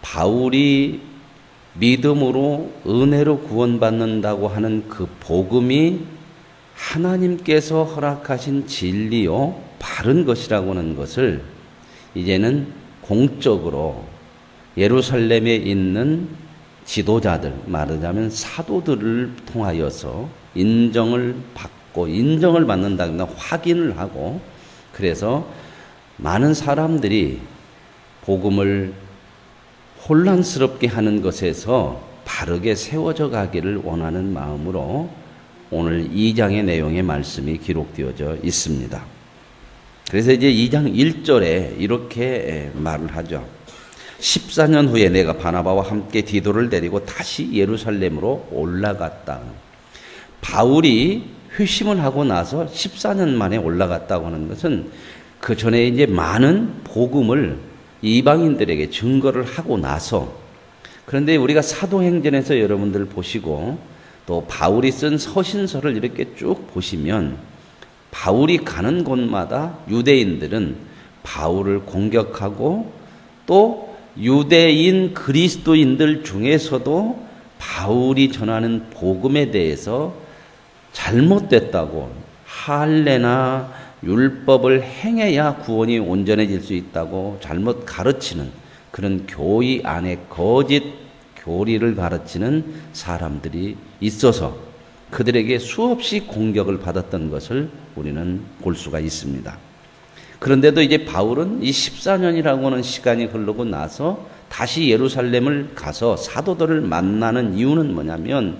바울이 믿음으로 은혜로 구원받는다고 하는 그 복음이 하나님께서 허락하신 진리요 바른 것이라고 하는 것을 이제는 공적으로 예루살렘에 있는 지도자들, 말하자면 사도들을 통하여서 인정을 받고 인정을 받는다거나 확인을 하고, 그래서 많은 사람들이 복음을 혼란스럽게 하는 것에서 바르게 세워져 가기를 원하는 마음으로 오늘 2장의 내용의 말씀이 기록되어져 있습니다. 그래서 이제 2장 1절에 이렇게 말을 하죠. 14년 후에 내가 바나바와 함께 디도를 데리고 다시 예루살렘으로 올라갔다. 바울이 회심을 하고 나서 14년 만에 올라갔다고 하는 것은 그 전에 이제 많은 복음을 이방인들에게 증거를 하고 나서, 그런데 우리가 사도행전에서 여러분들 보시고 또 바울이 쓴 서신서를 이렇게 쭉 보시면 바울이 가는 곳마다 유대인들은 바울을 공격하고 또 유대인 그리스도인들 중에서도 바울이 전하는 복음에 대해서 잘못됐다고, 할례나 율법을 행해야 구원이 온전해질 수 있다고 잘못 가르치는 그런 교의 안에 거짓 교리를 가르치는 사람들이 있어서 그들에게 수없이 공격을 받았던 것을 우리는 볼 수가 있습니다. 그런데도 이제 바울은 이 14년이라고 하는 시간이 흐르고 나서 다시 예루살렘을 가서 사도들을 만나는 이유는 뭐냐면,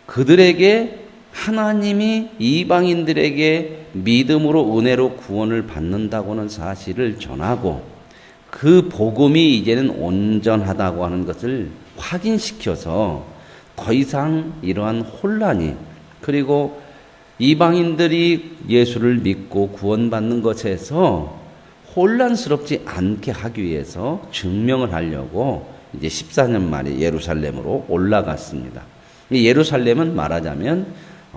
그들에게 하나님이 이방인들에게 믿음으로 은혜로 구원을 받는다고 하는 사실을 전하고 그 복음이 이제는 온전하다고 하는 것을 확인시켜서 더 이상 이러한 혼란이, 그리고 이방인들이 예수를 믿고 구원받는 것에서 혼란스럽지 않게 하기 위해서 증명을 하려고 이제 14년 만에 예루살렘으로 올라갔습니다. 예루살렘은 말하자면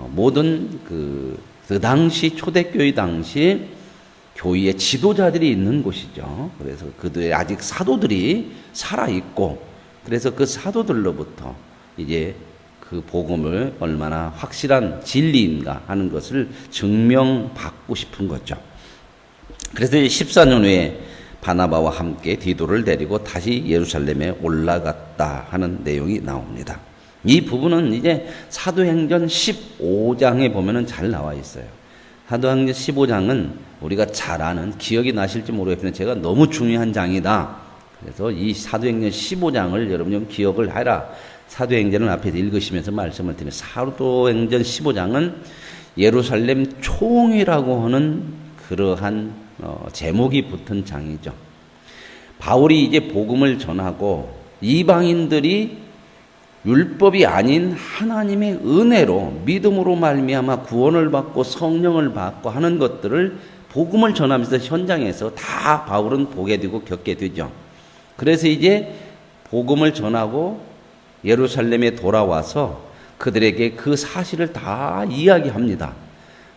모든 그 당시 초대교회 당시 교회의 지도자들이 있는 곳이죠. 그래서 그들의 아직 사도들이 살아있고, 그래서 그 사도들로부터 이제 그 복음을 얼마나 확실한 진리인가 하는 것을 증명받고 싶은 거죠. 그래서 14년 후에 바나바와 함께 디도를 데리고 다시 예루살렘에 올라갔다 하는 내용이 나옵니다. 이 부분은 이제 사도행전 15장에 보면은 잘 나와 있어요. 사도행전 15장은 우리가 잘 아는, 기억이 나실지 모르겠지만 제가 너무 중요한 장이다. 그래서 이 사도행전 15장을 여러분 좀 기억을 해라. 사도행전을 앞에서 읽으시면서 말씀을 드리면, 사도행전 15장은 예루살렘 총회라고 하는 그러한 제목이 붙은 장이죠. 바울이 이제 복음을 전하고 이방인들이 율법이 아닌 하나님의 은혜로 믿음으로 말미암아 구원을 받고 성령을 받고 하는 것들을 복음을 전하면서 현장에서 다 바울은 보게 되고 겪게 되죠. 그래서 이제 복음을 전하고 예루살렘에 돌아와서 그들에게 그 사실을 다 이야기합니다.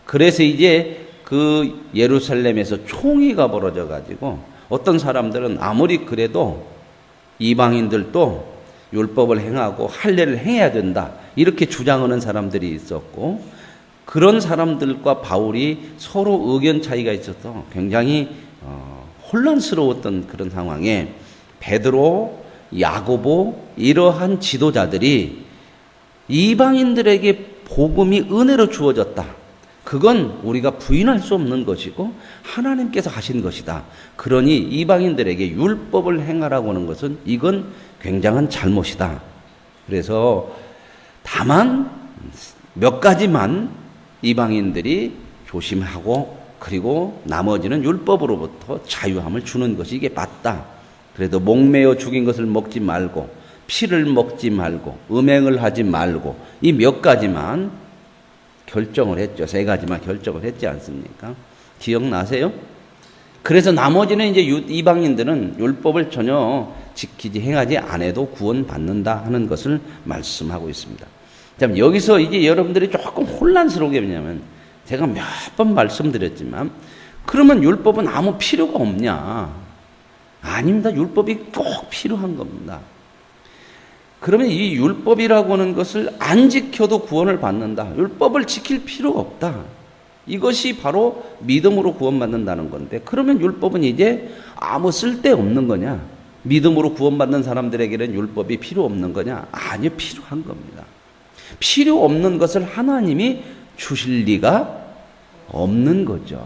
그래서 이제 그 예루살렘에서 총회가 벌어져 가지고 어떤 사람들은 아무리 그래도 이방인들도 율법을 행하고 할례를 행해야 된다 이렇게 주장하는 사람들이 있었고, 그런 사람들과 바울이 서로 의견 차이가 있어서 굉장히 혼란스러웠던 그런 상황에 베드로, 야고보 이러한 지도자들이 이방인들에게 복음이 은혜로 주어졌다. 그건 우리가 부인할 수 없는 것이고 하나님께서 하신 것이다. 그러니 이방인들에게 율법을 행하라고 하는 것은 이건 굉장한 잘못이다. 그래서 다만 몇 가지만 이방인들이 조심하고, 그리고 나머지는 율법으로부터 자유함을 주는 것이 이게 맞다. 그래도 목매어 죽인 것을 먹지 말고, 피를 먹지 말고, 음행을 하지 말고, 이 몇 가지만 결정을 했죠. 3가지만 결정을 했지 않습니까? 기억나세요? 그래서 나머지는 이제 이방인들은 율법을 전혀 지키지 행하지 않아도 구원받는다 하는 것을 말씀하고 있습니다. 자, 여기서 이제 여러분들이 조금 혼란스러우게, 왜냐하면 제가 몇 번 말씀드렸지만, 그러면 율법은 아무 필요가 없냐? 아닙니다. 율법이 꼭 필요한 겁니다. 그러면 이 율법이라고 하는 것을 안 지켜도 구원을 받는다. 율법을 지킬 필요가 없다. 이것이 바로 믿음으로 구원받는다는 건데, 그러면 율법은 이제 아무 쓸데없는 거냐? 믿음으로 구원받는 사람들에게는 율법이 필요 없는 거냐? 아니요, 필요한 겁니다. 필요 없는 것을 하나님이 주실 리가 없는 거죠.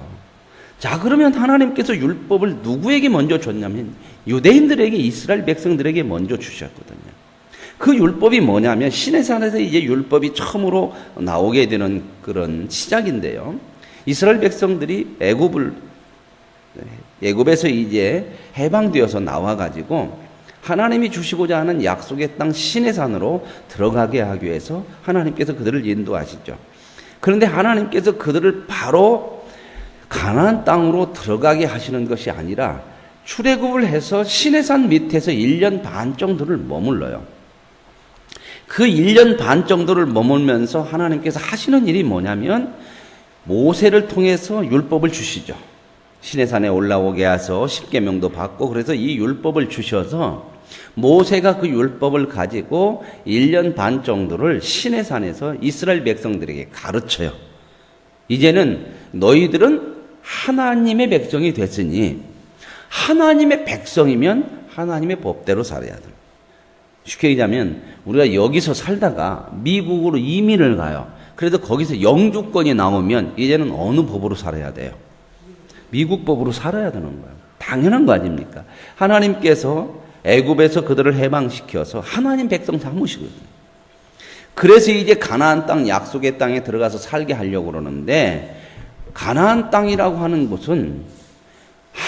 자, 그러면 하나님께서 율법을 누구에게 먼저 줬냐면 유대인들에게, 이스라엘 백성들에게 먼저 주셨거든요. 그 율법이 뭐냐면 시내산에서 이제 율법이 처음으로 나오게 되는 그런 시작인데요. 이스라엘 백성들이 애굽에서 이제 해방되어서 나와가지고 하나님이 주시고자 하는 약속의 땅 시내산으로 들어가게 하기 위해서 하나님께서 그들을 인도하시죠. 그런데 하나님께서 그들을 바로 가나안 땅으로 들어가게 하시는 것이 아니라 출애굽을 해서 시내산 밑에서 1년 반 정도를 머물러요. 그 1년 반 정도를 머물면서 하나님께서 하시는 일이 뭐냐면 모세를 통해서 율법을 주시죠. 시내산에 올라오게 해서 십계명도 받고, 그래서 이 율법을 주셔서 모세가 그 율법을 가지고 1년 반 정도를 시내산에서 이스라엘 백성들에게 가르쳐요. 이제는 너희들은 하나님의 백성이 됐으니 하나님의 백성이면 하나님의 법대로 살아야 돼. 쉽게 얘기하면 우리가 여기서 살다가 미국으로 이민을 가요. 그래도 거기서 영주권이 나오면 이제는 어느 법으로 살아야 돼요? 미국 법으로 살아야 되는 거예요. 당연한 거 아닙니까? 하나님께서 애굽에서 그들을 해방시켜서 하나님 백성 삼으시거든요. 그래서 이제 가나안 땅, 약속의 땅에 들어가서 살게 하려고 그러는데, 가나안 땅이라고 하는 곳은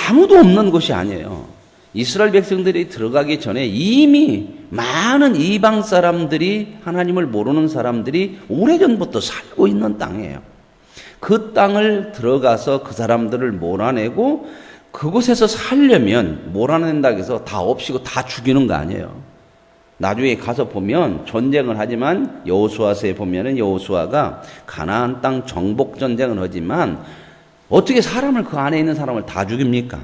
아무도 없는 곳이 아니에요. 이스라엘 백성들이 들어가기 전에 이미 많은 이방 사람들이, 하나님을 모르는 사람들이 오래전부터 살고 있는 땅이에요. 그 땅을 들어가서 그 사람들을 몰아내고 그곳에서 살려면 몰아낸다고 해서 다 없이고 다 죽이는 거 아니에요. 나중에 가서 보면 전쟁을 하지만 여호수아서에 보면은 여호수아가 가나안 땅 정복 전쟁을 하지만 어떻게 사람을, 그 안에 있는 사람을 다 죽입니까?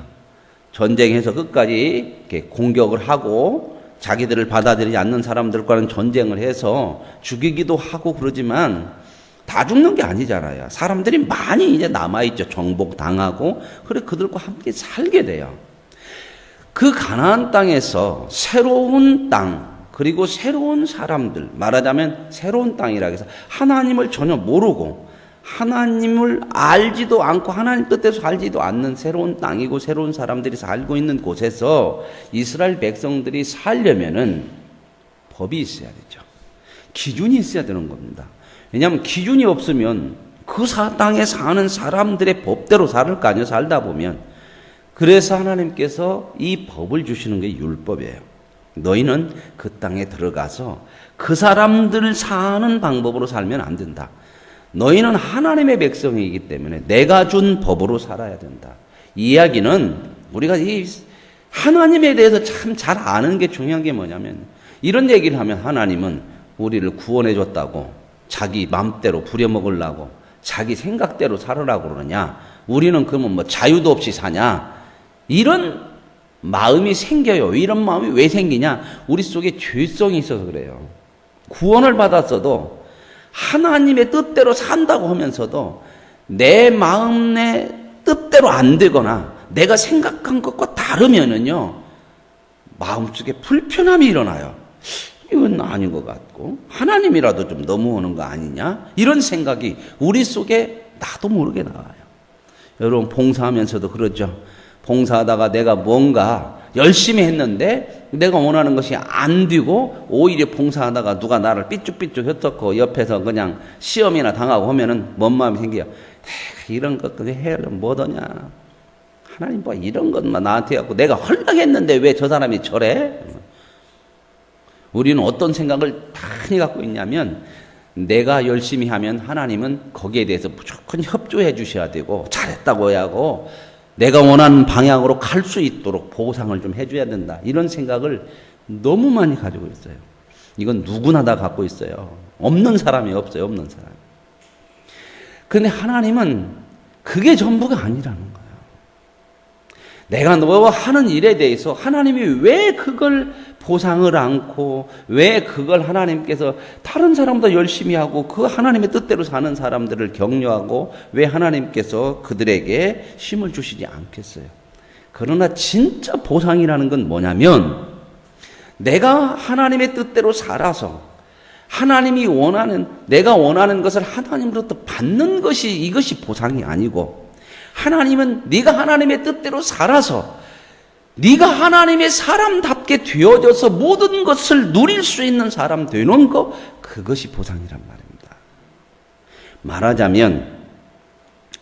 전쟁해서 끝까지 이렇게 공격을 하고 자기들을 받아들이지 않는 사람들과는 전쟁을 해서 죽이기도 하고 그러지만 다 죽는 게 아니잖아요. 사람들이 많이 이제 남아있죠. 정복당하고. 그래, 그들과 함께 살게 돼요. 그 가나안 땅에서 새로운 땅, 그리고 새로운 사람들, 말하자면 새로운 땅이라 해서 하나님을 전혀 모르고 하나님을 알지도 않고 하나님 뜻대로 살지도 않는 새로운 땅이고 새로운 사람들이 살고 있는 곳에서 이스라엘 백성들이 살려면은 법이 있어야 되죠. 기준이 있어야 되는 겁니다. 왜냐하면 기준이 없으면 그 땅에 사는 사람들의 법대로 살을 거 아니에요. 살다 보면. 그래서 하나님께서 이 법을 주시는 게 율법이에요. 너희는 그 땅에 들어가서 그 사람들 사는 방법으로 살면 안 된다. 너희는 하나님의 백성이기 때문에 내가 준 법으로 살아야 된다. 이 이야기는 우리가 이 하나님에 대해서 참 잘 아는 게 중요한 게 뭐냐면, 이런 얘기를 하면 하나님은 우리를 구원해 줬다고 자기 마음대로 부려먹으려고 자기 생각대로 살으라고 그러냐, 우리는 그러면 뭐 자유도 없이 사냐, 이런 마음이 생겨요. 이런 마음이 왜 생기냐? 우리 속에 죄성이 있어서 그래요. 구원을 받았어도 하나님의 뜻대로 산다고 하면서도 내 마음의 뜻대로 안 되거나 내가 생각한 것과 다르면은요, 마음속에 불편함이 일어나요. 이건 아닌 것 같고 하나님이라도 좀 넘어오는 거 아니냐, 이런 생각이 우리 속에 나도 모르게 나와요. 여러분, 봉사하면서도 그러죠. 봉사하다가 내가 뭔가 열심히 했는데 내가 원하는 것이 안 되고 오히려 봉사하다가 누가 나를 삐죽삐죽 혔었고 옆에서 그냥 시험이나 당하고 하면은 뭔 마음이 생겨요. 이런 것까지 해야면 뭐더냐, 하나님 뭐 이런 것만 나한테 갖고 내가 헐렁했는데 왜 저 사람이 저래? 우리는 어떤 생각을 많이 갖고 있냐면, 내가 열심히 하면 하나님은 거기에 대해서 무조건 협조해 주셔야 되고 잘했다고 해야 하고 내가 원하는 방향으로 갈 수 있도록 보상을 좀 해줘야 된다. 이런 생각을 너무 많이 가지고 있어요. 이건 누구나 다 갖고 있어요. 없는 사람이 없어요. 없는 사람. 그런데 하나님은 그게 전부가 아니라는 거예요. 내가 너 하는 일에 대해서 하나님이 왜 그걸 보상을 않고 왜 그걸 하나님께서 다른 사람보다 열심히 하고 그 하나님의 뜻대로 사는 사람들을 격려하고 왜 하나님께서 그들에게 쉼을 주시지 않겠어요? 그러나 진짜 보상이라는 건 뭐냐면 내가 하나님의 뜻대로 살아서 하나님이 원하는 내가 원하는 것을 하나님으로부터 받는 것이 이것이 보상이 아니고 하나님은 네가 하나님의 뜻대로 살아서 네가 하나님의 사람답게 되어져서 모든 것을 누릴 수 있는 사람 되는 거 그것이 보상이란 말입니다. 말하자면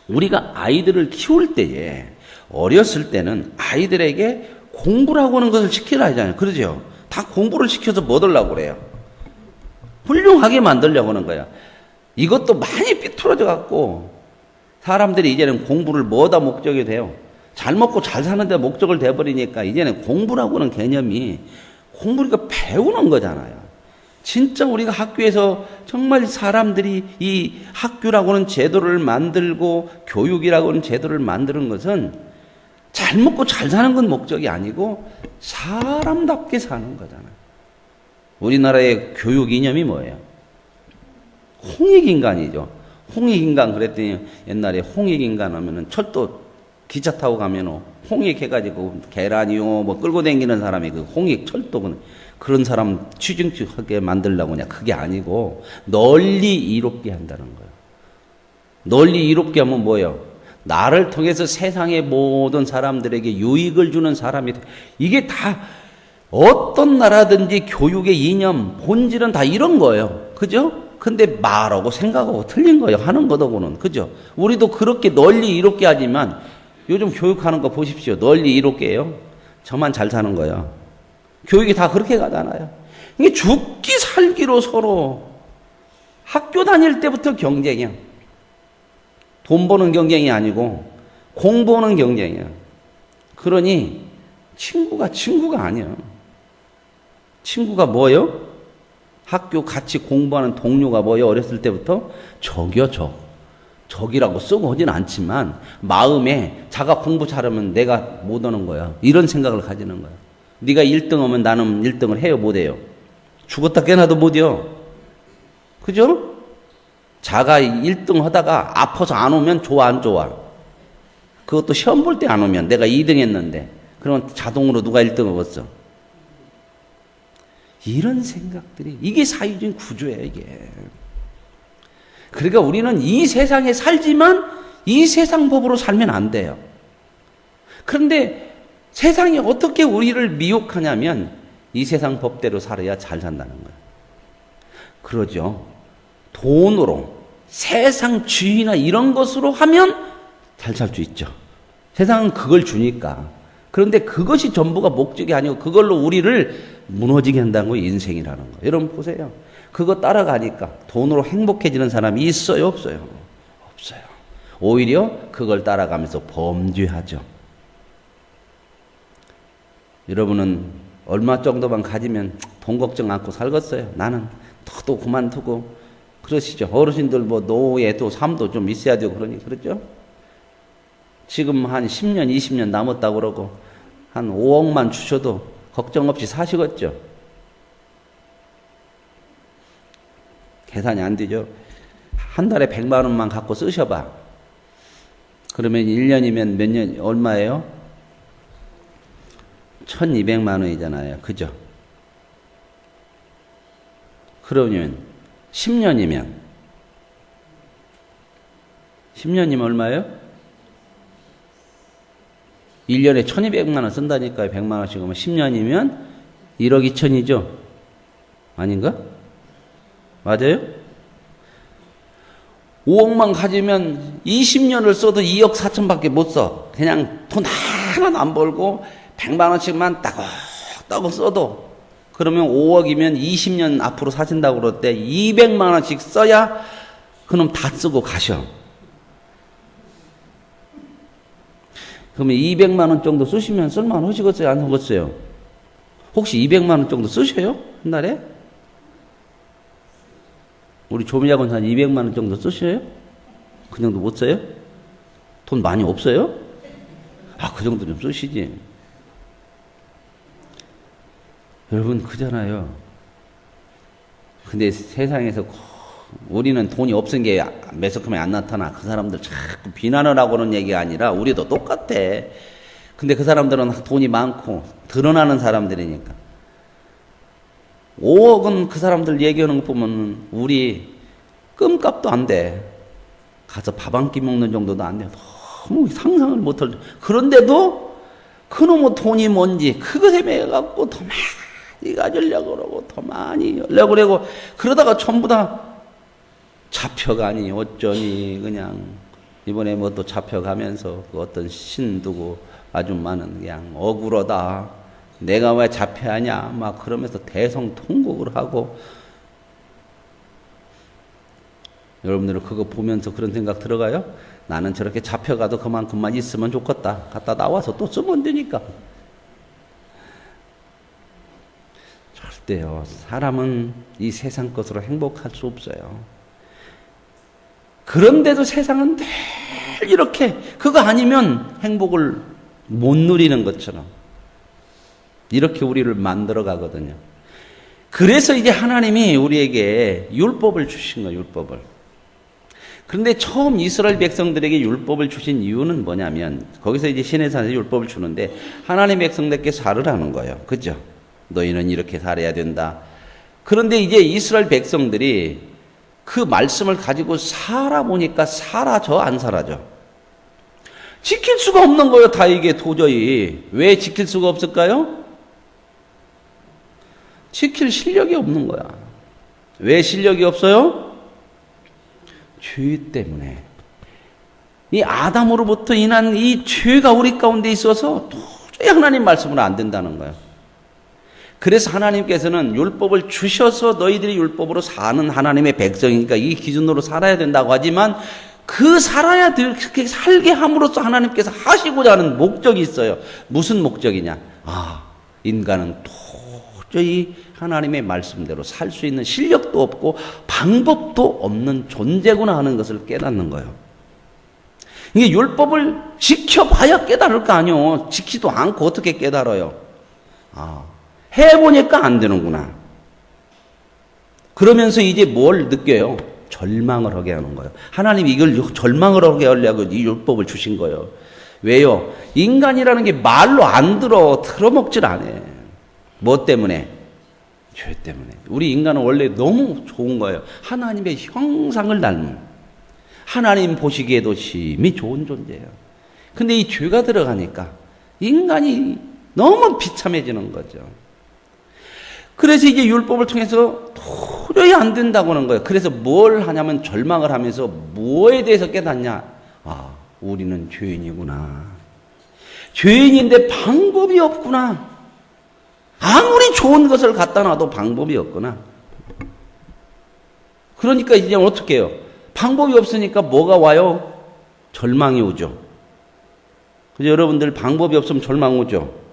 우리가 아이들을 키울 때에 어렸을 때는 아이들에게 공부라고 하는 것을 시키라 하잖아요. 그러죠? 다 공부를 시켜서 뭐 하려고 그래요? 훌륭하게 만들려고 하는 거야. 이것도 많이 삐뚤어져 갖고 사람들이 이제는 공부를 뭐다 목적이 돼요? 잘 먹고 잘 사는데 목적을 돼버리니까 이제는 공부라고 하는 개념이 공부니까 배우는 거잖아요. 진짜 우리가 학교에서 정말 사람들이 이 학교라고 하는 제도를 만들고 교육이라고 하는 제도를 만드는 것은 잘 먹고 잘 사는 건 목적이 아니고 사람답게 사는 거잖아요. 우리나라의 교육 이념이 뭐예요? 홍익인간이죠. 홍익인간 그랬더니 옛날에 홍익인간 하면은 철도 기차 타고 가면 홍익해가지고 계란이요 뭐 끌고 다니는 사람이 그 홍익 철도 그런 사람 취중하게 만들려고 그냥 그게 아니고 널리 이롭게 한다는 거예요. 널리 이롭게 하면 뭐예요? 나를 통해서 세상의 모든 사람들에게 유익을 주는 사람이 돼. 이게 다 어떤 나라든지 교육의 이념, 본질은 다 이런 거예요. 그죠? 근데 말하고 생각하고 틀린 거예요. 하는 거더구는. 그죠? 우리도 그렇게 널리 이롭게 하지만 요즘 교육하는 거 보십시오. 널리 이롭게 해요. 저만 잘 사는 거예요. 교육이 다 그렇게 가잖아요. 이게 죽기 살기로 서로 학교 다닐 때부터 경쟁이야. 돈 버는 경쟁이 아니고 공부하는 경쟁이야. 그러니 친구가 아니야. 친구가 뭐예요? 학교 같이 공부하는 동료가 뭐예요? 어렸을 때부터 적이요, 적. 적이라고 쓰고 하진 않지만 마음에 자가 공부 잘하면 내가 못 오는 거야. 이런 생각을 가지는 거야. 네가 1등 하면 나는 1등을 해요, 못 해요? 죽었다 깨나도 못 해요. 그죠? 자가 1등 하다가 아파서 안 오면 좋아, 안 좋아? 그것도 시험 볼 때 안 오면 내가 2등 했는데 그러면 자동으로 누가 1등 하겠어? 이런 생각들이 이게 사회적인 구조예요, 이게. 그러니까 우리는 이 세상에 살지만 이 세상 법으로 살면 안 돼요. 그런데 세상이 어떻게 우리를 미혹하냐면 이 세상 법대로 살아야 잘 산다는 거예요. 그러죠. 돈으로 세상 주의나 이런 것으로 하면 잘 살 수 있죠. 세상은 그걸 주니까. 그런데 그것이 전부가 목적이 아니고 그걸로 우리를 무너지게 한다는 거예요. 인생이라는 거. 여러분 보세요. 그거 따라가니까 돈으로 행복해지는 사람이 있어요? 없어요? 없어요. 오히려 그걸 따라가면서 범죄하죠. 여러분은 얼마 정도만 가지면 돈 걱정 않고 살겠어요? 나는 또 그만두고 그러시죠. 어르신들 뭐 노예도 삶도 좀 있어야 되고 그러니 그렇죠? 지금 한 10년, 20년 남았다고 그러고 한 5억만 주셔도 걱정 없이 사시겠죠? 계산이 안 되죠? 한 달에 100만 원만 갖고 쓰셔봐. 그러면 1년이면 몇 년, 얼마예요? 1200만 원이잖아요. 그죠? 그러면 10년이면 얼마예요? 1년에 1200만 원 쓴다니까요. 100만 원씩 하면 10년이면 1억 2천이죠? 아닌가? 맞아요? 5억만 가지면 20년을 써도 2억 4천밖에 못 써. 그냥 돈 하나도 안 벌고 100만 원씩만 따곡따곡 써도 그러면 5억이면 20년 앞으로 사신다고 그럴 때 200만 원씩 써야 그놈 다 쓰고 가셔. 그러면 200만 원 정도 쓰시면 쓸만 하시겠어요? 안 하겠어요? 혹시 200만 원 정도 쓰셔요? 한 달에? 우리 조미자군 한 200만 원 정도 쓰셔요? 그 정도 못 써요? 돈 많이 없어요? 그 정도 좀 쓰시지. 여러분, 그잖아요. 근데 세상에서 우리는 돈이 없은 게 매석하면 안 나타나. 그 사람들 자꾸 비난을 하고는 얘기가 아니라 우리도 똑같아. 근데 그 사람들은 돈이 많고 드러나는 사람들이니까. 5억은 그 사람들 얘기하는 거 보면 우리 끔값도 안 돼. 가서 밥 한 끼 먹는 정도도 안 돼. 너무 상상을 못할. 그런데도 그놈의 돈이 뭔지 그것에 매여갖고 더 많이 가지려고 그러고 더 많이 하려고 그러고 그러다가 전부 다 잡혀가니 어쩌니 그냥 이번에 뭐 또 잡혀가면서 그 어떤 신 두고 아주 많은 그냥 억울하다. 내가 왜 잡혀하냐 막 그러면서 대성통곡을 하고. 여러분들은 그거 보면서 그런 생각 들어가요? 나는 저렇게 잡혀가도 그만큼만 있으면 좋겠다. 갔다 나와서 또 쓰면 되니까. 절대요. 사람은 이 세상 것으로 행복할 수 없어요. 그런데도 세상은 늘 이렇게 그거 아니면 행복을 못 누리는 것처럼 이렇게 우리를 만들어 가거든요. 그래서 이제 하나님이 우리에게 율법을 주신 거예요. 율법을. 그런데 처음 이스라엘 백성들에게 율법을 주신 이유는 뭐냐면 거기서 이제 시내산에서 율법을 주는데 하나님 백성들께 살으라는 거예요. 그죠? 너희는 이렇게 살아야 된다. 그런데 이제 이스라엘 백성들이 그 말씀을 가지고 살아보니까 사라져 안 사라져? 지킬 수가 없는 거예요. 다 이게 도저히. 왜 지킬 수가 없을까요? 지킬 실력이 없는 거야. 왜 실력이 없어요? 죄 때문에. 이 아담으로부터 인한 이 죄가 우리 가운데 있어서 도저히 하나님 말씀으로 안 된다는 거예요. 그래서 하나님께서는 율법을 주셔서 너희들이 율법으로 사는 하나님의 백성이니까 이 기준으로 살아야 된다고 하지만 그 살아야 될, 그렇게 살게 함으로써 하나님께서 하시고자 하는 목적이 있어요. 무슨 목적이냐? 인간은 도저히 하나님의 말씀대로 살 수 있는 실력도 없고 방법도 없는 존재구나 하는 것을 깨닫는 거예요. 이게 율법을 지켜봐야 깨달을 거 아니에요. 지키지도 않고 어떻게 깨달아요? 해보니까 안 되는구나. 그러면서 이제 뭘 느껴요? 절망을 하게 하는 거예요. 하나님이 이걸 절망을 하게 하려고 이 율법을 주신 거예요. 왜요? 인간이라는 게 말로 안 들어먹질 않아. 뭐 때문에? 죄 때문에. 우리 인간은 원래 너무 좋은 거예요. 하나님의 형상을 닮은. 하나님 보시기에도 심히 좋은 존재예요. 근데 이 죄가 들어가니까 인간이 너무 비참해지는 거죠. 그래서 이제 율법을 통해서 도저히 안 된다고 하는 거예요. 그래서 뭘 하냐면 절망을 하면서 뭐에 대해서 깨닫냐? 우리는 죄인이구나. 죄인인데 방법이 없구나. 아무리 좋은 것을 갖다 놔도 방법이 없구나. 그러니까 이제 어떻게 해요? 방법이 없으니까 뭐가 와요? 절망이 오죠. 그래서 여러분들 방법이 없으면 절망 오죠.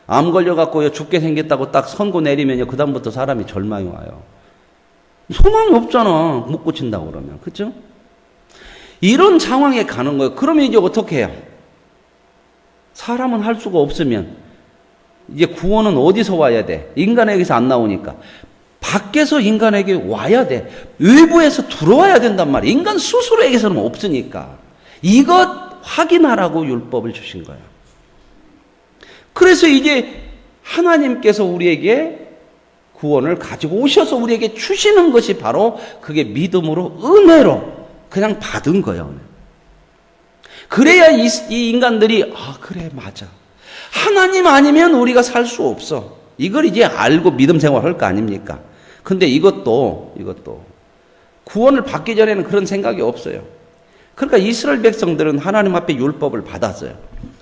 암 걸려갖고 죽게 생겼다고 딱 선고 내리면요. 그다음부터 사람이 절망이 와요. 소망이 없잖아. 못 고친다고 그러면. 그죠? 이런 상황에 가는 거예요. 그러면 이제 어떻게 해요? 사람은 할 수가 없으면 이제 구원은 어디서 와야 돼? 인간에게서 안 나오니까. 밖에서 인간에게 와야 돼. 외부에서 들어와야 된단 말이에요. 인간 스스로에게서는 없으니까. 이것 확인하라고 율법을 주신 거예요. 그래서 이제 하나님께서 우리에게 구원을 가지고 오셔서 우리에게 주시는 것이 바로 그게 믿음으로 은혜로 그냥 받은 거예요. 그래야 이 인간들이 그래 맞아. 하나님 아니면 우리가 살 수 없어. 이걸 이제 알고 믿음 생활할 거 아닙니까? 근데 이것도 구원을 받기 전에는 그런 생각이 없어요. 그러니까 이스라엘 백성들은 하나님 앞에 율법을 받았어요.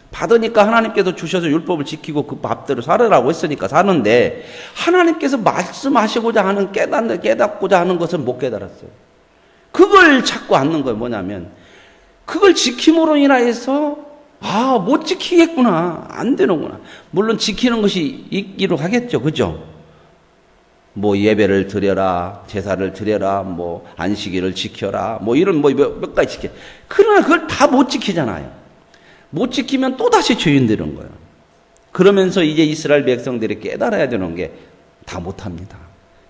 받으니까 하나님께서 주셔서 율법을 지키고 그 법대로 살으라고 했으니까 사는데 하나님께서 말씀하시고자 하는 깨닫고자 하는 것은 못 깨달았어요. 그걸 찾고 않는 거예요. 뭐냐면 그걸 지킴으로 인하여서 못 지키겠구나. 안 되는구나. 물론 지키는 것이 있기로 하겠죠. 그죠? 뭐 예배를 드려라, 제사를 드려라, 뭐 안식일을 지켜라, 뭐 이런 몇 가지 지켜. 그러나 그걸 다 못 지키잖아요. 못 지키면 또다시 죄인 되는 거예요. 그러면서 이제 이스라엘 백성들이 깨달아야 되는 게 다 못합니다.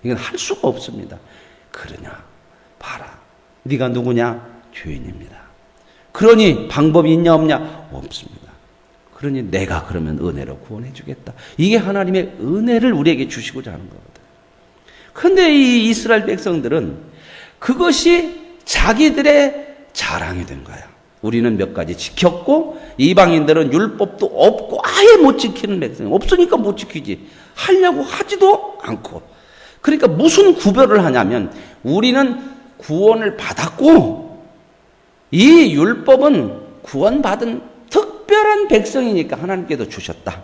이건 할 수가 없습니다. 그러냐? 봐라. 네가 누구냐? 죄인입니다. 그러니 방법이 있냐 없냐? 없습니다. 그러니 내가 그러면 은혜로 구원해 주겠다. 이게 하나님의 은혜를 우리에게 주시고자 하는 거거든. 그런데 이 이스라엘 백성들은 그것이 자기들의 자랑이 된 거야. 우리는 몇 가지 지켰고 이방인들은 율법도 없고 아예 못 지키는 백성이 없으니까 못 지키지. 하려고 하지도 않고. 그러니까 무슨 구별을 하냐면 우리는 구원을 받았고 이 율법은 구원받은 특별한 백성이니까 하나님께서 주셨다.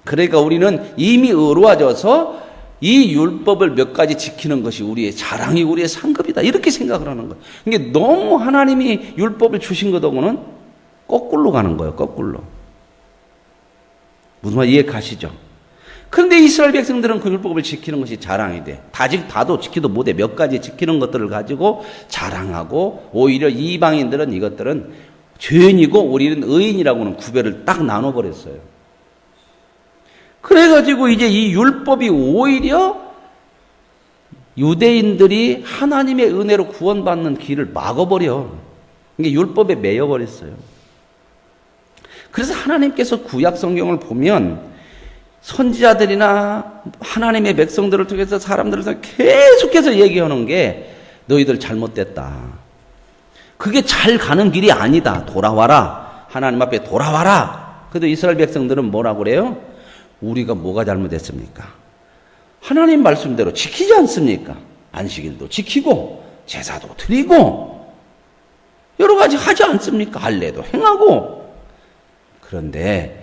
그러니까 우리는 이미 의로워져서 이 율법을 몇 가지 지키는 것이 우리의 자랑이 우리의 상급이다. 이렇게 생각을 하는 거예요. 이게 너무 하나님이 율법을 주신 것하고는 거꾸로 가는 거예요. 거꾸로. 무슨 말 이해 가시죠? 그런데 이스라엘 백성들은 그 율법을 지키는 것이 자랑이 돼. 다도 지키도 못해. 몇 가지 지키는 것들을 가지고 자랑하고 오히려 이방인들은 이것들은 죄인이고 우리는 의인이라고는 구별을 딱 나눠버렸어요. 그래가지고 이제 이 율법이 오히려 유대인들이 하나님의 은혜로 구원받는 길을 막아버려. 이게 율법에 매여버렸어요. 그래서 하나님께서 구약 성경을 보면 선지자들이나 하나님의 백성들을 통해서 사람들을 통해서 계속해서 얘기하는 게 너희들 잘못됐다. 그게 잘 가는 길이 아니다. 돌아와라. 하나님 앞에 돌아와라. 그래도 이스라엘 백성들은 뭐라고 그래요? 우리가 뭐가 잘못했습니까? 하나님 말씀대로 지키지 않습니까? 안식일도 지키고 제사도 드리고 여러 가지 하지 않습니까? 할례도 행하고. 그런데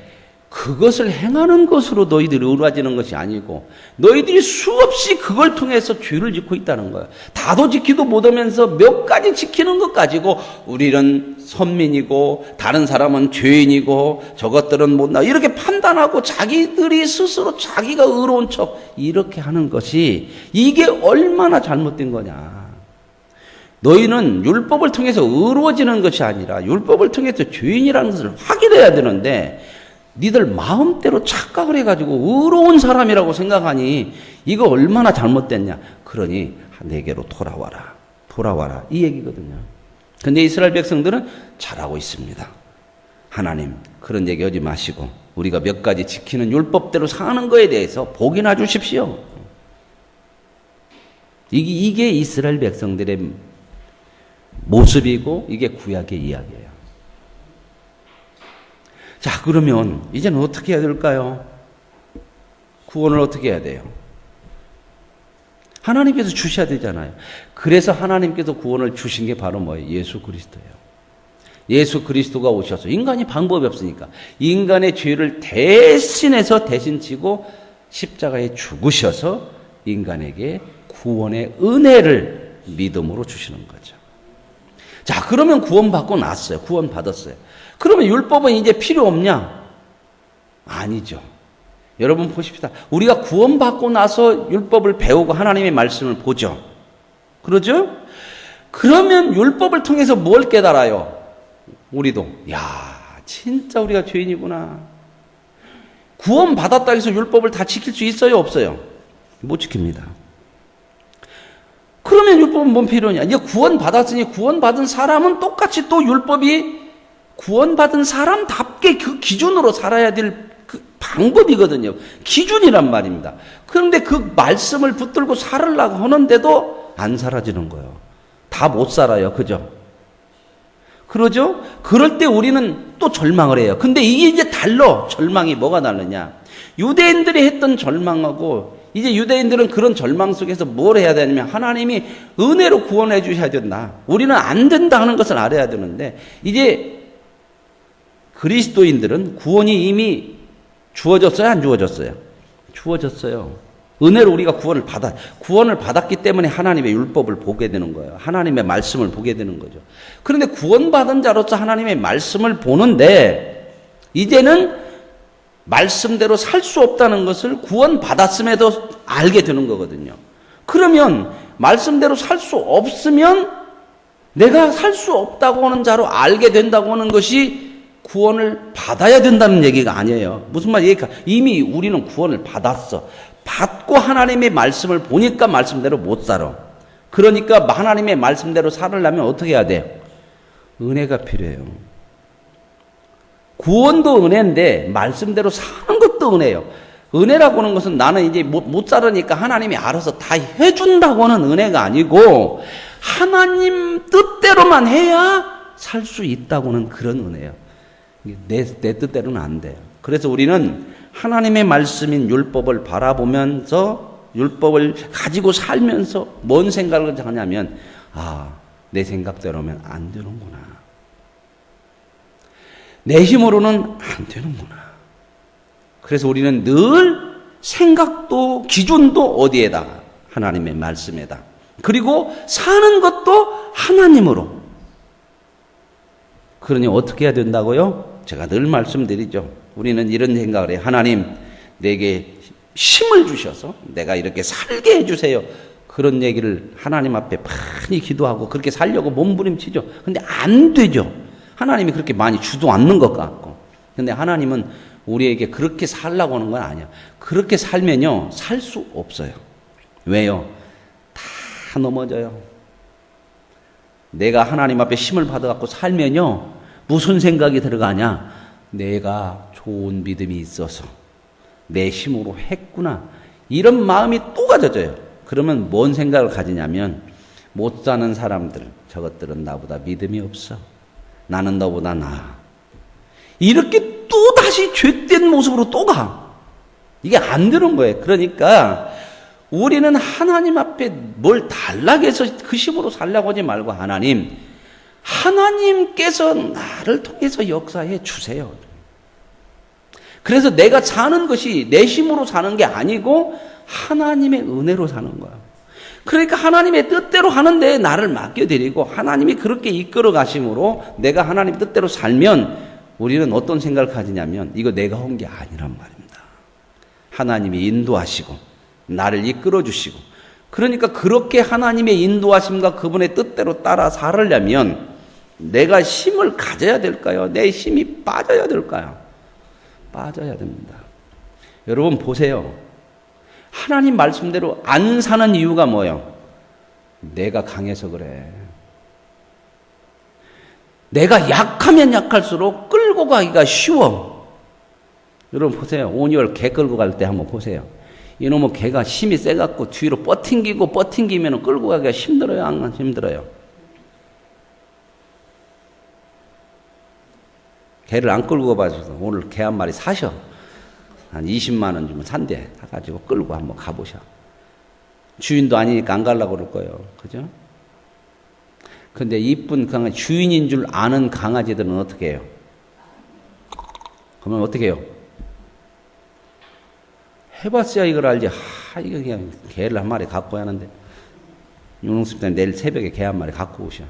그것을 행하는 것으로 너희들이 의로워지는 것이 아니고 너희들이 수없이 그걸 통해서 죄를 짓고 있다는 거예요. 다도 지키도 못하면서 몇 가지 지키는 것 가지고 우리는 선민이고 다른 사람은 죄인이고 저것들은 못나 이렇게 판단하고 자기들이 스스로 자기가 의로운 척 이렇게 하는 것이 이게 얼마나 잘못된 거냐. 너희는 율법을 통해서 의로워지는 것이 아니라 율법을 통해서 죄인이라는 것을 확인해야 되는데 니들 마음대로 착각을 해가지고 의로운 사람이라고 생각하니 이거 얼마나 잘못됐냐. 그러니 내게로 돌아와라. 돌아와라. 이 얘기거든요. 근데 이스라엘 백성들은 잘하고 있습니다. 하나님 그런 얘기 하지 마시고 우리가 몇 가지 지키는 율법대로 사는 거에 대해서 복이나 주십시오. 이게 이스라엘 백성들의 모습이고 이게 구약의 이야기예요. 자, 그러면 이제는 어떻게 해야 될까요? 구원을 어떻게 해야 돼요? 하나님께서 주셔야 되잖아요. 그래서 하나님께서 구원을 주신 게 바로 뭐예요? 예수 그리스도예요. 예수 그리스도가 오셔서 인간이 방법이 없으니까 인간의 죄를 대신해서 대신 지고 십자가에 죽으셔서 인간에게 구원의 은혜를 믿음으로 주시는 거죠. 자, 그러면 구원받고 났어요. 구원받았어요. 그러면 율법은 이제 필요 없냐? 아니죠. 여러분 보십시다. 우리가 구원받고 나서 율법을 배우고 하나님의 말씀을 보죠. 그러죠? 그러면 율법을 통해서 뭘 깨달아요? 우리도 야, 진짜 우리가 죄인이구나. 구원받았다 해서 율법을 다 지킬 수 있어요? 없어요? 못 지킵니다. 그러면 율법은 뭔 필요냐? 이제 구원받았으니 구원받은 사람은 똑같이 또 율법이 구원받은 사람답게 그 기준으로 살아야 될 그 방법이거든요. 기준이란 말입니다. 그런데 그 말씀을 붙들고 살으려고 하는데도 안 살아지는 거예요. 다 못 살아요. 그죠? 그러죠? 그럴 때 우리는 또 절망을 해요. 근데 이게 이제 달라. 절망이 뭐가 다르냐? 유대인들이 했던 절망하고 이제 유대인들은 그런 절망 속에서 뭘 해야 되냐면 하나님이 은혜로 구원해 주셔야 된다. 우리는 안 된다 하는 것을 알아야 되는데 이제 그리스도인들은 구원이 이미 주어졌어요? 안 주어졌어요? 주어졌어요. 은혜로 우리가 구원을 받았기 때문에 하나님의 율법을 보게 되는 거예요. 하나님의 말씀을 보게 되는 거죠. 그런데 구원받은 자로서 하나님의 말씀을 보는데 이제는 말씀대로 살 수 없다는 것을 구원받았음에도 알게 되는 거거든요. 그러면 말씀대로 살 수 없으면 내가 살 수 없다고 하는 자로 알게 된다고 하는 것이 구원을 받아야 된다는 얘기가 아니에요. 무슨 말이에요? 이미 우리는 구원을 받았어. 받고 하나님의 말씀을 보니까 말씀대로 못 살아. 그러니까 하나님의 말씀대로 살으려면 어떻게 해야 돼요? 은혜가 필요해요. 구원도 은혜인데 말씀대로 사는 것도 은혜예요. 은혜라고 하는 것은 나는 이제 못 살으니까 하나님이 알아서 다 해준다고는 은혜가 아니고 하나님 뜻대로만 해야 살 수 있다고는 그런 은혜예요. 내 뜻대로는 안 돼요. 그래서 우리는 하나님의 말씀인 율법을 바라보면서 율법을 가지고 살면서 뭔 생각을 하냐면 내 생각대로면 안 되는구나. 내 힘으로는 안 되는구나. 그래서 우리는 늘 생각도 기준도 어디에다? 하나님의 말씀에다. 그리고 사는 것도 하나님으로. 그러니 어떻게 해야 된다고요? 제가 늘 말씀드리죠. 우리는 이런 생각을 해요. 하나님, 내게 힘을 주셔서 내가 이렇게 살게 해주세요. 그런 얘기를 하나님 앞에 많이 기도하고 그렇게 살려고 몸부림치죠. 근데 안 되죠. 하나님이 그렇게 많이 주도 않는 것 같고. 근데 하나님은 우리에게 그렇게 살라고 하는 건 아니야. 그렇게 살면요, 살 수 없어요. 왜요? 다 넘어져요. 내가 하나님 앞에 힘을 받아갖고 살면요, 무슨 생각이 들어가냐? 내가 좋은 믿음이 있어서 내 힘으로 했구나. 이런 마음이 또 가져져요. 그러면 뭔 생각을 가지냐면, 못 사는 사람들, 저것들은 나보다 믿음이 없어. 나는 너보다 나아. 이렇게 또 다시 죄된 모습으로 또 가. 이게 안 되는 거예요. 그러니까 우리는 하나님 앞에 뭘 달라고 해서 그 힘으로 살려고 하지 말고 하나님께서 나를 통해서 역사해 주세요. 그래서 내가 사는 것이 내 힘으로 사는 게 아니고 하나님의 은혜로 사는 거야. 그러니까 하나님의 뜻대로 하는데 나를 맡겨드리고 하나님이 그렇게 이끌어 가심으로 내가 하나님 뜻대로 살면 우리는 어떤 생각을 가지냐면 이거 내가 한 게 아니란 말입니다. 하나님이 인도하시고 나를 이끌어 주시고, 그러니까 그렇게 하나님의 인도하심과 그분의 뜻대로 따라 살으려면 내가 힘을 가져야 될까요? 내 힘이 빠져야 될까요? 빠져야 됩니다. 여러분 보세요. 하나님 말씀대로 안 사는 이유가 뭐예요? 내가 강해서 그래. 내가 약하면 약할수록 끌고 가기가 쉬워. 여러분 보세요. 오니월 개 끌고 갈 때 한번 보세요. 이놈의 개가 힘이 세갖고 뒤로 뻗팅기면 끌고 가기가 힘들어요? 안 힘들어요? 개를 안 끌고 가셔서 오늘 개 한 마리 사셔. 한 20만 원 주면 산대. 사가지고 끌고 한번 가보셔. 주인도 아니니까 안 가려고 그럴 거예요. 그죠? 근데 이쁜 강아지, 주인인 줄 아는 강아지들은 어떻게 해요? 그러면 어떻게 해요? 해봤어야 이걸 알지. 이거 그냥 개를 한 마리 갖고 하는데, 윤홍수 때 내일 새벽에 개 한 마리 갖고 오셔.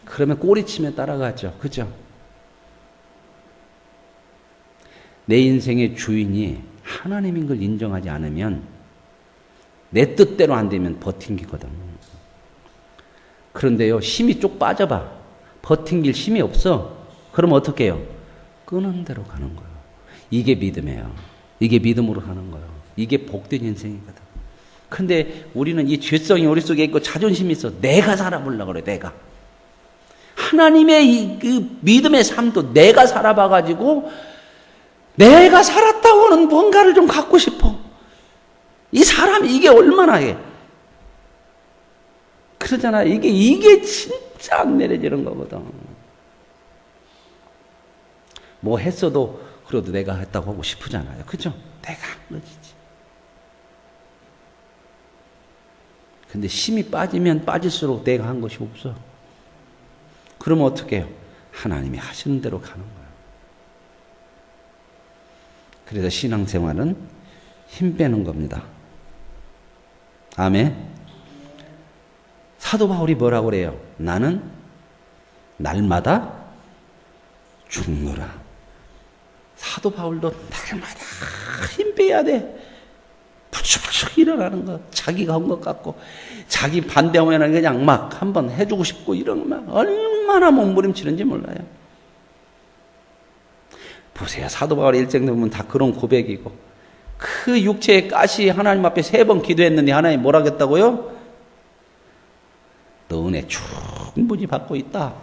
그러면 꼬리치며 따라가죠. 그죠? 내 인생의 주인이 하나님인 걸 인정하지 않으면 내 뜻대로 안 되면 버팅기거든. 그런데요, 힘이 쭉 빠져봐. 버팅길 힘이 없어. 그러면 어떻게 해요? 끄는 대로 가는 거예요. 이게 믿음이에요. 이게 믿음으로 가는 거예요. 이게 복된 인생이거든. 근데 우리는 이 죄성이 우리 속에 있고 자존심이 있어. 내가 살아보려고 그래, 내가. 하나님의 그 믿음의 삶도 내가 살아봐가지고 내가 살았다고는 뭔가를 좀 갖고 싶어. 이 사람이 이게 얼마나 해. 그러잖아. 이게 진짜 안 내려지는 거거든. 뭐 했어도 그래도 내가 했다고 하고 싶으잖아요. 그죠? 내가 한 거지. 근데 힘이 빠지면 빠질수록 내가 한 것이 없어. 그러면 어떻게 해요? 하나님이 하시는 대로 가는 거예요. 그래서 신앙생활은 힘 빼는 겁니다. 아멘. 사도 바울이 뭐라고 그래요? 나는 날마다 죽노라. 사도 바울도 날마다 힘 빼야 돼. 부축부축 일어나는 거. 자기가 한 것 같고 자기 반대하면 그냥 막 한번 해주고 싶고 이런 막 얼마나 몸부림치는지 몰라요. 보세요. 사도 바울의 일생 보면 다 그런 고백이고, 그 육체의 가시 하나님 앞에 3번 기도했는데 하나님 뭐라 하겠다고요? 너 은혜 충분히 받고 있다.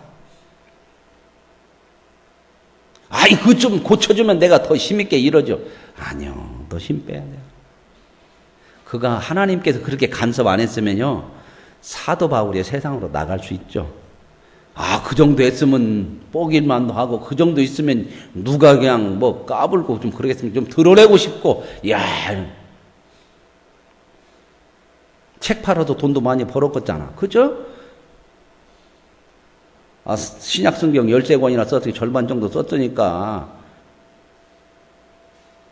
아이, 그거 좀 고쳐주면 내가 더 힘있게 이러죠. 아니요, 너 힘 빼야 돼요. 그가 하나님께서 그렇게 간섭 안 했으면요, 사도 바울이 세상으로 나갈 수 있죠. 아, 그 정도 했으면 뽀길만도 하고, 그 정도 있으면 누가 그냥 뭐 까불고 좀 그러겠으면 좀 드러내고 싶고, 야, 책 팔아도 돈도 많이 벌었겠잖아. 그죠? 아, 신약 성경 13권이나 썼으니 절반 정도 썼으니까,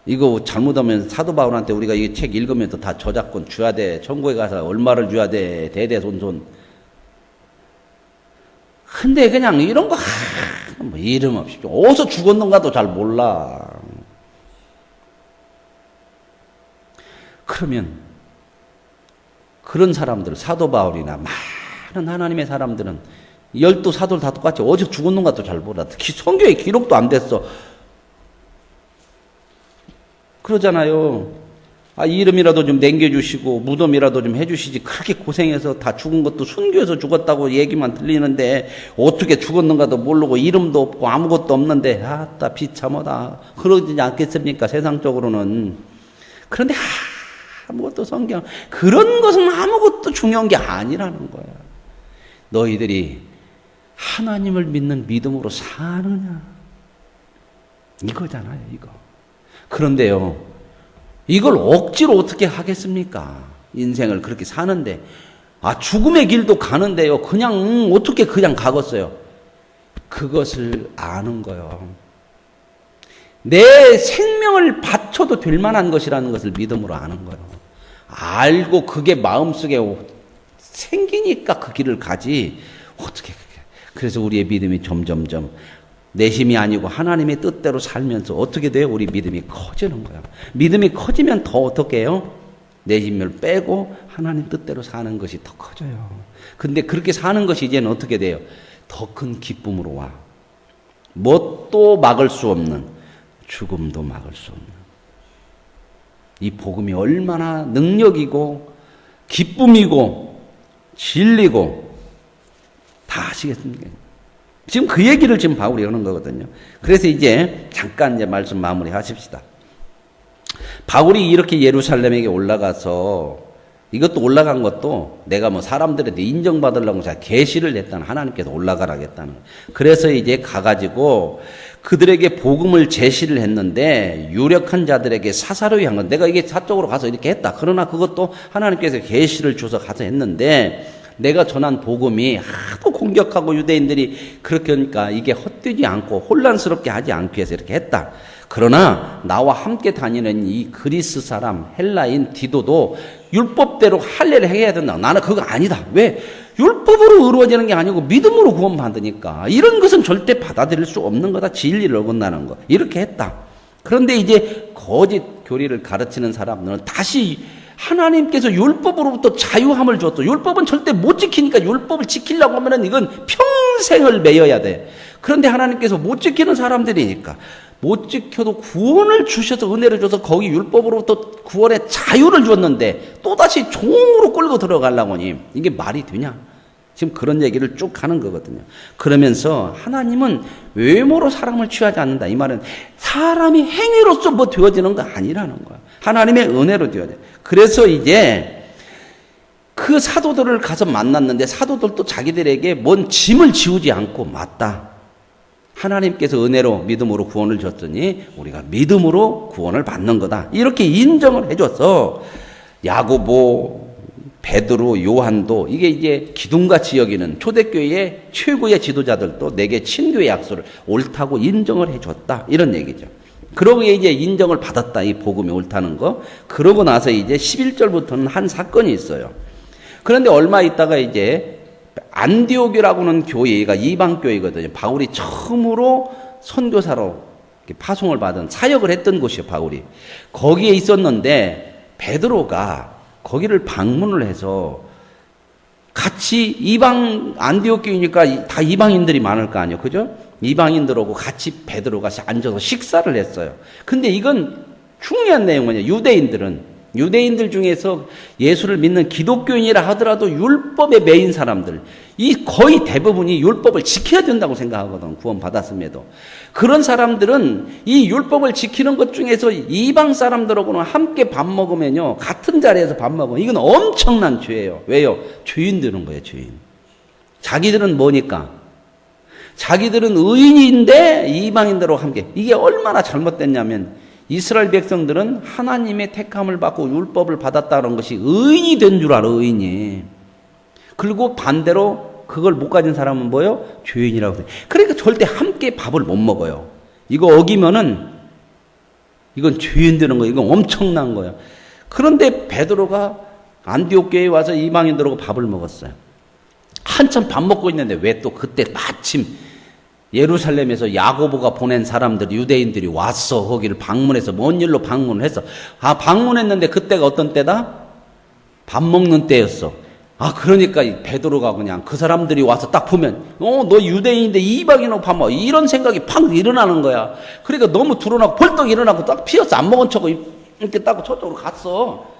이거 잘못하면 사도 바울한테 우리가 이 책 읽으면서 다 저작권 줘야 돼. 천국에 가서 얼마를 줘야 돼. 대대손손. 근데 그냥 이런 거, 뭐 이름 없이, 어디서 죽었는가도 잘 몰라. 그러면, 그런 사람들, 사도 바울이나 많은 하나님의 사람들은 12사도를 다 똑같이 어디서 죽었는가도 잘 몰라. 특히 성경에 기록도 안 됐어. 그러잖아요. 아, 이름이라도 좀 남겨주시고 무덤이라도 좀 해주시지. 그렇게 고생해서 다 죽은 것도 순교해서 죽었다고 얘기만 들리는데 어떻게 죽었는가도 모르고 이름도 없고 아무것도 없는데 아따 비참하다. 그러지 않겠습니까? 세상적으로는. 그런데 아무것도 성경 그런 것은 아무것도 중요한 게 아니라는 거야. 너희들이 하나님을 믿는 믿음으로 사느냐 이거잖아요. 이거. 그런데요, 이걸 억지로 어떻게 하겠습니까? 인생을 그렇게 사는데, 아, 죽음의 길도 가는데요, 그냥 어떻게 그냥 가겠어요? 그것을 아는 거요. 내 생명을 바쳐도 될 만한 것이라는 것을 믿음으로 아는 거요. 알고 그게 마음속에 생기니까 그 길을 가지. 어떻게 그게. 그래서 우리의 믿음이 점점점 내 힘이 아니고 하나님의 뜻대로 살면서 어떻게 돼요? 우리 믿음이 커지는 거야. 믿음이 커지면 더 어떻게 해요? 내 힘을 빼고 하나님 뜻대로 사는 것이 더 커져요. 근데 그렇게 사는 것이 이제는 어떻게 돼요? 더 큰 기쁨으로 와. 뭣도 막을 수 없는, 죽음도 막을 수 없는. 이 복음이 얼마나 능력이고 기쁨이고 진리고 다 아시겠습니까? 지금 그 얘기를 지금 바울이 하는 거거든요. 그래서 이제 잠깐 이제 말씀 마무리 하십시다. 바울이 이렇게 예루살렘에게 올라가서 이것도 올라간 것도 내가 뭐 사람들한테 인정받으려고 계시를 했다는 하나님께서 올라가라겠다는. 그래서 이제 가가지고 그들에게 복음을 제시를 했는데 유력한 자들에게 사사로이 한 건 내가 이게 사적으로 가서 이렇게 했다. 그러나 그것도 하나님께서 계시를 줘서 가서 했는데 내가 전한 복음이 하도 공격하고 유대인들이 그렇게 하니까 이게 헛되지 않고 혼란스럽게 하지 않기 위해서 이렇게 했다. 그러나 나와 함께 다니는 이 그리스 사람 헬라인 디도도 율법대로 할례를 해야 된다. 나는 그거 아니다. 왜? 율법으로 의로워지는 게 아니고 믿음으로 구원받으니까 이런 것은 절대 받아들일 수 없는 거다. 진리를 어긋나는 거. 이렇게 했다. 그런데 이제 거짓 교리를 가르치는 사람들은 다시 하나님께서 율법으로부터 자유함을 줬어. 율법은 절대 못 지키니까 율법을 지키려고 하면은 이건 평생을 매여야 돼. 그런데 하나님께서 못 지키는 사람들이니까 못 지켜도 구원을 주셔서 은혜를 줘서 거기 율법으로부터 구원의 자유를 줬는데 또다시 종으로 끌고 들어가려고 하니 이게 말이 되냐? 지금 그런 얘기를 쭉 하는 거거든요. 그러면서 하나님은 외모로 사람을 취하지 않는다. 이 말은 사람이 행위로서 뭐 되어지는 거 아니라는 거야. 하나님의 은혜로 되어져. 그래서 이제 그 사도들을 가서 만났는데 사도들도 자기들에게 뭔 짐을 지우지 않고 맞다. 하나님께서 은혜로 믿음으로 구원을 줬더니 우리가 믿음으로 구원을 받는 거다. 이렇게 인정을 해줘서 야고보, 베드로, 요한도 이게 이제 기둥같이 여기는 초대교회의 최고의 지도자들도 내게 친교의 약속을 옳다고 인정을 해줬다. 이런 얘기죠. 그러고 이제 인정을 받았다. 이 복음이 옳다는 거. 그러고 나서 이제 11절부터는 한 사건이 있어요. 그런데 얼마 있다가 이제 안디옥이라고는 교회가 이방교회거든요. 바울이 처음으로 선교사로 파송을 받은 사역을 했던 곳이에요. 바울이. 거기에 있었는데 베드로가 거기를 방문을 해서 같이 이방 안디옥 교회니까 다 이방인들이 많을 거 아니에요. 그죠? 이방인들하고 같이 베드로가 앉아서 식사를 했어요. 근데 이건 중요한 내용은 유대인들 중에서 예수를 믿는 기독교인이라 하더라도 율법에 매인 사람들, 이 거의 대부분이 율법을 지켜야 된다고 생각하거든. 구원받았음에도. 그런 사람들은 이 율법을 지키는 것 중에서 이방 사람들하고는 함께 밥 먹으면요, 같은 자리에서 밥 먹으면 이건 엄청난 죄예요. 왜요? 죄인 되는 거예요, 죄인. 자기들은 뭐니까? 자기들은 의인인데 이방인들하고 함께. 이게 얼마나 잘못됐냐면 이스라엘 백성들은 하나님의 택함을 받고 율법을 받았다는 것이 의인이 된 줄 알아, 의인이. 그리고 반대로 그걸 못 가진 사람은 뭐예요? 죄인이라고 돼. 그러니까 절대 함께 밥을 못 먹어요. 이거 어기면은 이건 죄인 되는 거예요. 이건 엄청난 거예요. 그런데 베드로가 안디옥 교회에 와서 이방인들하고 밥을 먹었어요. 한참 밥 먹고 있는데 왜 또 그때 마침 예루살렘에서 야고보가 보낸 사람들, 유대인들이 왔어. 거기를 방문해서, 뭔 일로 방문을 했어. 방문했는데 그때가 어떤 때다? 밥 먹는 때였어. 그러니까 베드로가 그냥 그 사람들이 와서 딱 보면, 너 유대인인데 이방인하고 밥 먹어. 이런 생각이 팍 일어나는 거야. 그러니까 너무 드러나고 벌떡 일어나고 딱 피었어. 안 먹은 척 이렇게 따고 저쪽으로 갔어.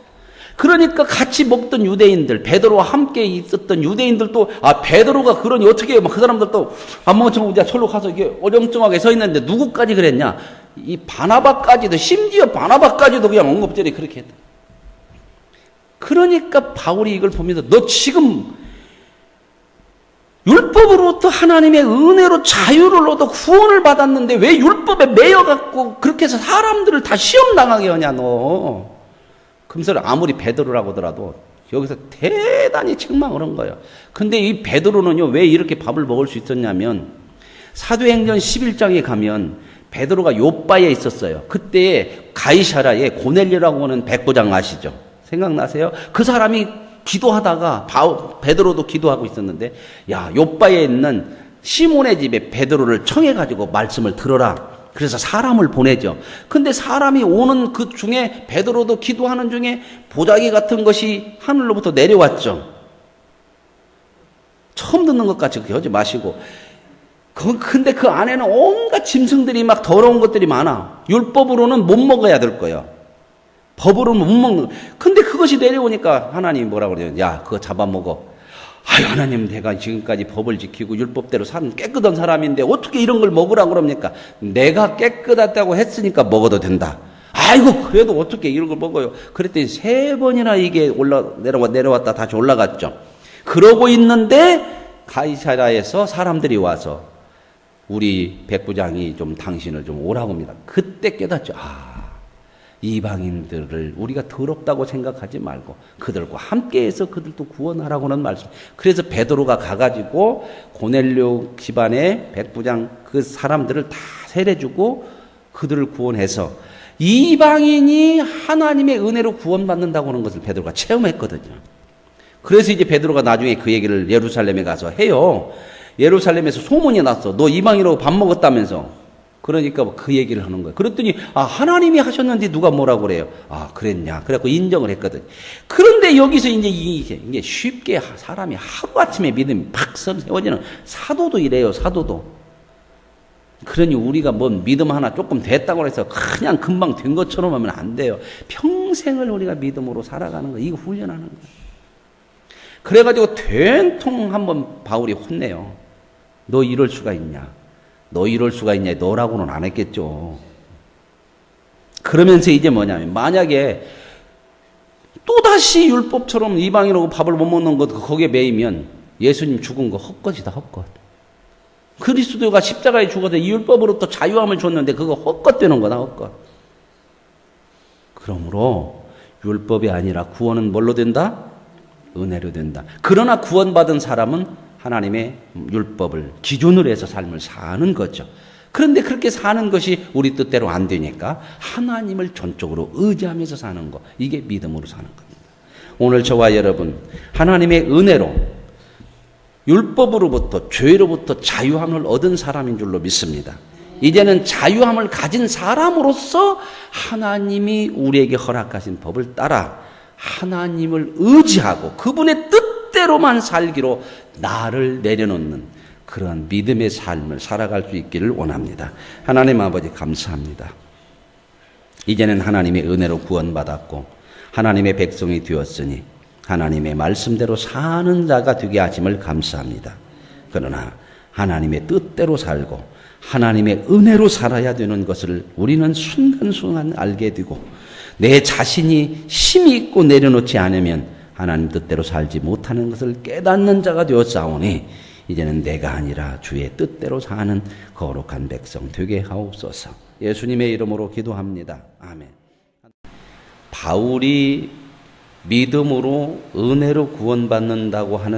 그러니까 같이 먹던 유대인들, 베드로와 함께 있었던 유대인들도, 베드로가 그러니 어떻게 해? 그 사람들도 안 먹은 척 이제 절로 가서 이게 어정쩡하게 서 있는데 누구까지 그랬냐? 이 바나바까지도, 심지어 바나바까지도 그냥 언급절이 그렇게 했다. 그러니까 바울이 이걸 보면서 너 지금 율법으로부터 하나님의 은혜로 자유를 얻어 구원을 받았는데 왜 율법에 매여갖고 그렇게 해서 사람들을 다 시험당하게 하냐 너. 그러면서 아무리 베드로라고 하더라도 여기서 대단히 책망을 한 거예요. 근데 이 베드로는요, 왜 이렇게 밥을 먹을 수 있었냐면 사도행전 11장에 가면 베드로가 요바에 있었어요. 그때 가이사라에 고넬료라고 하는 백부장 아시죠? 생각나세요? 그 사람이 기도하다가 베드로도 기도하고 있었는데, 야, 요바에 있는 시몬의 집에 베드로를 청해가지고 말씀을 들어라. 그래서 사람을 보내죠. 근데 사람이 오는 그 중에 베드로도 기도하는 중에 보자기 같은 것이 하늘로부터 내려왔죠. 처음 듣는 것 같이 그렇게 하지 마시고. 근데 그 안에는 온갖 짐승들이 막 더러운 것들이 많아. 율법으로는 못 먹어야 될 거예요. 법으로는 못 먹는 거예요. 근데 그것이 내려오니까 하나님이 뭐라고 그래요? 야, 그거 잡아먹어. 하나님, 내가 지금까지 법을 지키고 율법대로 사는 깨끗한 사람인데 어떻게 이런 걸 먹으라고 그럽니까? 내가 깨끗하다고 했으니까 먹어도 된다. 아이고, 그래도 어떻게 이런 걸 먹어요? 그랬더니 3번이나 이게 내려왔다 다시 올라갔죠. 그러고 있는데 가이사라에서 사람들이 와서 우리 백부장이 좀 당신을 좀 오라고 합니다. 그때 깨닫죠. 이방인들을 우리가 더럽다고 생각하지 말고 그들과 함께해서 그들도 구원하라고 하는 말씀. 그래서 베드로가 가가지고 고넬료 집안의 백부장 그 사람들을 다 세례주고 그들을 구원해서 이방인이 하나님의 은혜로 구원받는다고 하는 것을 베드로가 체험했거든요. 그래서 이제 베드로가 나중에 그 얘기를 예루살렘에 가서 해요. 예루살렘에서 소문이 났어. 너 이방인하고 밥 먹었다면서. 그러니까 그 얘기를 하는 거예요. 그랬더니 하나님이 하셨는데 누가 뭐라고 그래요? 그랬냐? 그래갖고 인정을 했거든. 그런데 여기서 이제 이게 쉽게 사람이 하루아침에 믿음이 팍 세워지는 사도도 이래요. 사도도. 그러니 우리가 뭔 믿음 하나 조금 됐다고 해서 그냥 금방 된 것처럼 하면 안 돼요. 평생을 우리가 믿음으로 살아가는 거, 이거 훈련하는 거예요. 그래가지고 된통 한번 바울이 혼내요. 너 이럴 수가 있냐? 너 이럴 수가 있냐? 너라고는 안 했겠죠. 그러면서 이제 뭐냐면, 만약에 또다시 율법처럼 이방인하고 밥을 못 먹는 것, 거기에 매이면 예수님 죽은 거 헛것이다, 헛것. 그리스도가 십자가에 죽어서 이 율법으로부터 자유함을 줬는데 그거 헛것되는 거다, 헛것. 그러므로 율법이 아니라 구원은 뭘로 된다? 은혜로 된다. 그러나 구원받은 사람은 하나님의 율법을 기준으로 해서 삶을 사는 거죠. 그런데 그렇게 사는 것이 우리 뜻대로 안 되니까 하나님을 전적으로 의지하면서 사는 것, 이게 믿음으로 사는 겁니다. 오늘 저와 여러분, 하나님의 은혜로 율법으로부터, 죄로부터 자유함을 얻은 사람인 줄로 믿습니다. 이제는 자유함을 가진 사람으로서 하나님이 우리에게 허락하신 법을 따라 하나님을 의지하고 그분의 뜻대로만 살기로 나를 내려놓는, 그런 믿음의 삶을 살아갈 수 있기를 원합니다. 하나님 아버지 감사합니다. 이제는 하나님의 은혜로 구원받았고 하나님의 백성이 되었으니 하나님의 말씀대로 사는 자가 되게 하심을 감사합니다. 그러나 하나님의 뜻대로 살고 하나님의 은혜로 살아야 되는 것을 우리는 순간순간 알게 되고 내 자신이 힘이 있고 내려놓지 않으면 하나님 뜻대로 살지 못하는 것을 깨닫는 자가 되었사오니 이제는 내가 아니라 주의 뜻대로 사는 거룩한 백성 되게 하옵소서. 예수님의 이름으로 기도합니다. 아멘. 바울이 믿음으로 은혜로 구원받는다고 하는